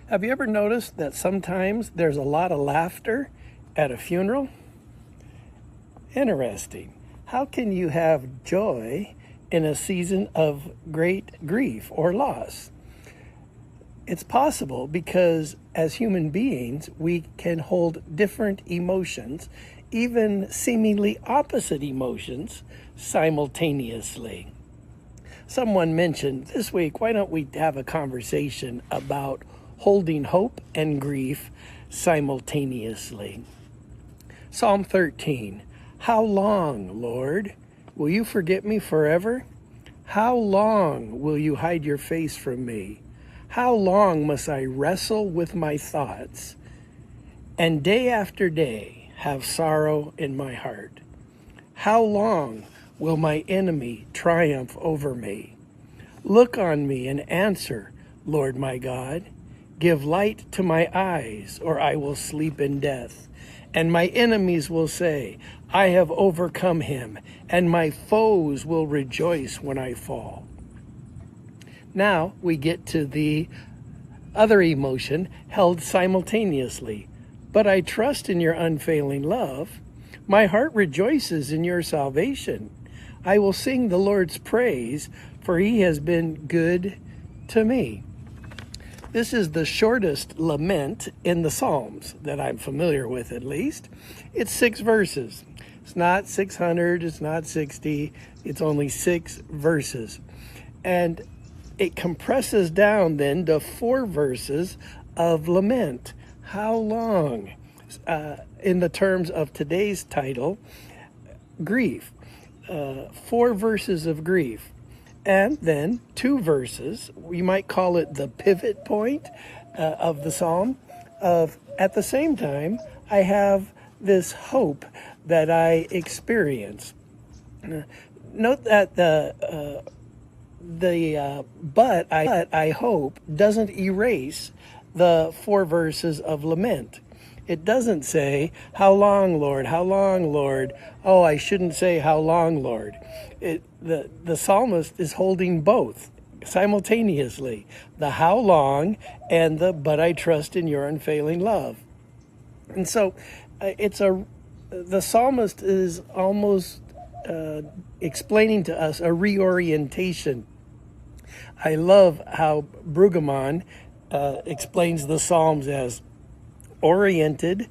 Have you ever noticed that sometimes there's a lot of laughter at a funeral? Interesting. How can you have joy in a season of great grief or loss? It's possible because as human beings, we can hold different emotions, even seemingly opposite emotions, simultaneously. Someone mentioned this week, why don't we have a conversation about holding hope and grief simultaneously? Psalm 13, how long, Lord, will you forget me forever? How long will you hide your face from me? How long must I wrestle with my thoughts and day after day have sorrow in my heart? How long will my enemy triumph over me? Look on me and answer, Lord my God. Give light to my eyes, or I will sleep in death. And my enemies will say, I have overcome him, and my foes will rejoice when I fall. Now we get to the other emotion held simultaneously. But I trust in your unfailing love. My heart rejoices in your salvation. I will sing the Lord's praise, for he has been good to me. This is the shortest lament in the Psalms that I'm familiar with, at least. It's 6 verses. It's not 600, it's not 60, it's only 6 verses. And it compresses down then to 4 verses of lament. How long? In the terms of today's title, grief. 4 verses of grief. And then 2 verses, we might call it the pivot point of the psalm, of at the same time, I have this hope that I experience. Note that the but I hope doesn't erase the 4 verses of lament. It doesn't say, how long, Lord? How long, Lord? Oh, I shouldn't say, how long, Lord? The psalmist is holding both simultaneously, the how long and the but I trust in your unfailing love. And so the psalmist is almost explaining to us a reorientation. I love how Brueggemann explains the Psalms as oriented,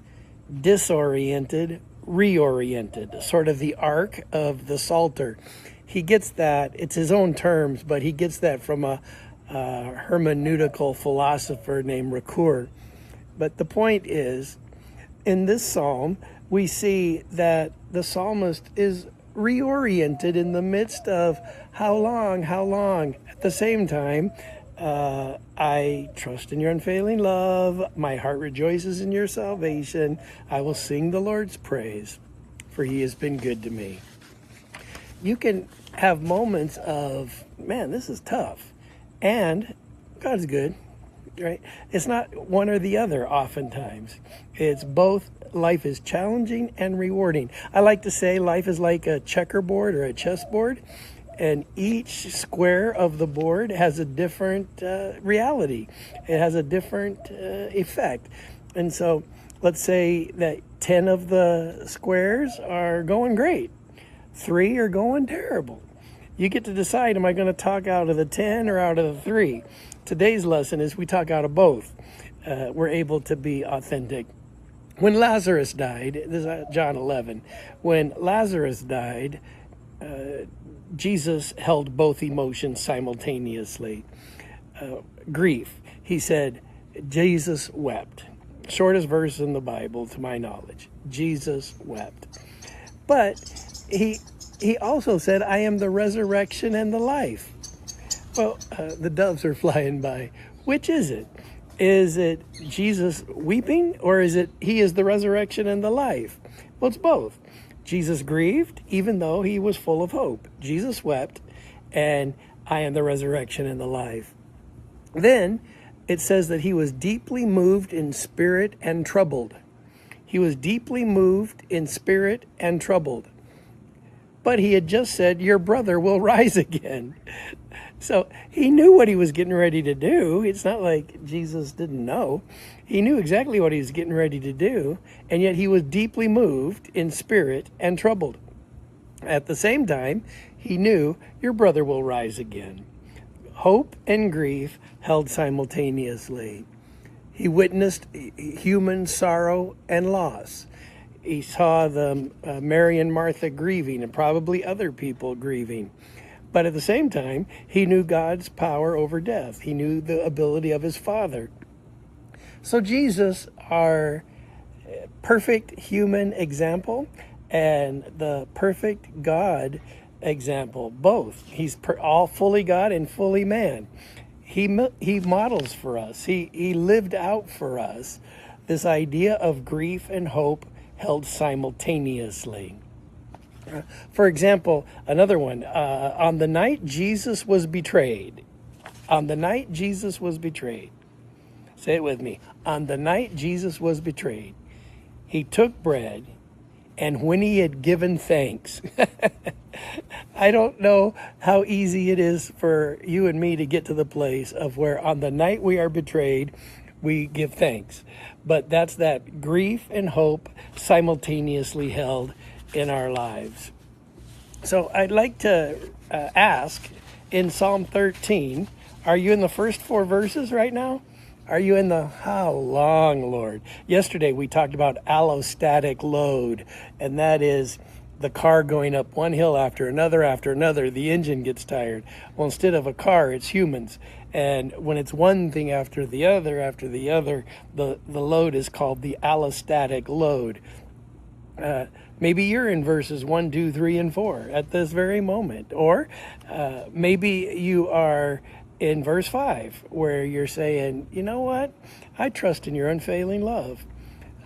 disoriented, reoriented, sort of the arc of the Psalter. He gets that, it's his own terms, but he gets that from a hermeneutical philosopher named Ricoeur. But the point is, in this psalm, we see that the psalmist is reoriented in the midst of how long. At the same time, I trust in your unfailing love. My heart rejoices in your salvation. I will sing the Lord's praise, for he has been good to me. You can have moments of, man, this is tough, and God's good, right? It's not one or the other oftentimes. It's both. Life is challenging and rewarding. I like to say life is like a checkerboard or a chessboard, and each square of the board has a different reality. It has a different effect. And so let's say that 10 of the squares are going great. 3 are going terrible. You get to decide, am I going to talk out of the 10 or out of the 3? Today's lesson is we talk out of both. We're able to be authentic. When Lazarus died, this is John 11, when Lazarus died, Jesus held both emotions simultaneously. Grief. He said, Jesus wept. Shortest verse in the Bible, to my knowledge. Jesus wept. But he also said, I am the resurrection and the life. Well, the doves are flying by. Which is it? Is it Jesus weeping, or is it he is the resurrection and the life? Well, it's both. Jesus grieved, even though he was full of hope. Jesus wept, and I am the resurrection and the life. Then it says that he was deeply moved in spirit and troubled. He was deeply moved in spirit and troubled. But he had just said, your brother will rise again. So he knew what he was getting ready to do. It's not like Jesus didn't know. He knew exactly what he was getting ready to do, and yet he was deeply moved in spirit and troubled. At the same time, he knew your brother will rise again. Hope and grief held simultaneously. He witnessed human sorrow and loss. He saw the Mary and Martha grieving, and probably other people grieving. But at the same time, he knew God's power over death. He knew the ability of his Father. So Jesus, our perfect human example and the perfect God example, both. He's all fully God and fully man. He models for us. He lived out for us this idea of grief and hope held simultaneously. For example, another one, on the night Jesus was betrayed. On the night Jesus was betrayed. Say it with me. On the night Jesus was betrayed, he took bread, and when he had given thanks, I don't know how easy it is for you and me to get to the place of where on the night we are betrayed, we give thanks. But that's that grief and hope simultaneously held in our lives. So I'd like to ask, in Psalm 13, are you in the first 4 verses right now? Are you in the how long, Lord? Yesterday we talked about allostatic load, and that is the car going up one hill after another, the engine gets tired. Well, instead of a car, it's humans. And when it's one thing after the other, the load is called the allostatic load. Maybe you're in verses 1, 2, 3, and 4 at this very moment. Or maybe you are in verse 5, where you're saying, you know what? I trust in your unfailing love.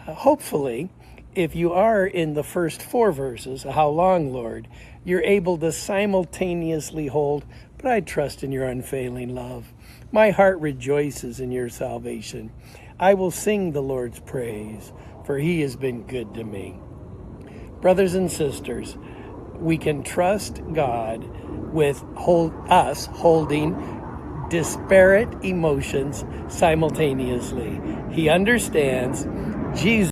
Hopefully, if you are in the first 4 verses, how long, Lord, you're able to simultaneously hold, but I trust in your unfailing love. My heart rejoices in your salvation. I will sing the Lord's praise, for he has been good to me. Brothers and sisters, we can trust God with us holding disparate emotions simultaneously. He understands. Jesus